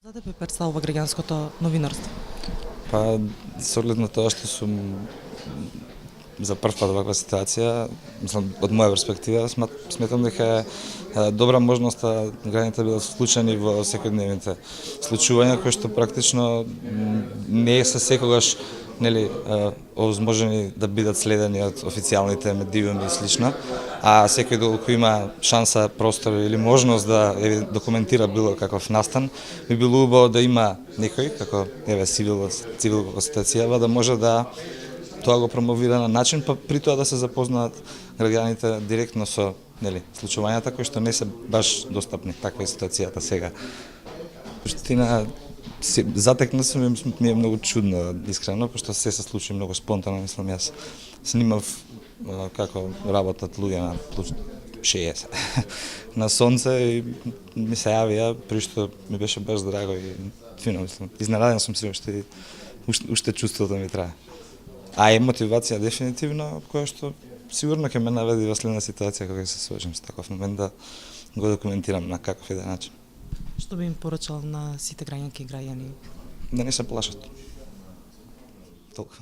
За тебе представува граѓанското новинарство? Па, со оглед на тоа што сум за прв пат ваква ситуација, мислам, од моја перспектива, сметам дека е добра можност да граѓаните бидат вклучени во секојдневните случувања кои што практично не се секогаш нели овозможени да бидат следени од официјалните медиуми и слично, а секој доколку има шанса, простор или можност да документира било каков настан, би било убаво да има некој како Сивил како ситуација да може да тоа го промовира на начин, па при тоа да се запознаат граѓаните директно со случувањата кои што не се баш достапни. Таква е ситуацијата сега. Суштина, затекна сум и ми е многу чудно, искрено, пошто се случи многу спонтано, мислам, јас снимав како работат луѓе на плюс 60 на сонце и ми се јавија, при што ми беше баш драго и фино, мислам. Изненаден сум се уште чувството ми трае. А е мотивација дефинитивно, која што сигурно ќе ме наведе во следна ситуација кога се соочам со таков момент да го документирам на каков еден начин. Што би им порачал на сите граѓанки и граѓани? Да не се плашат. Толку.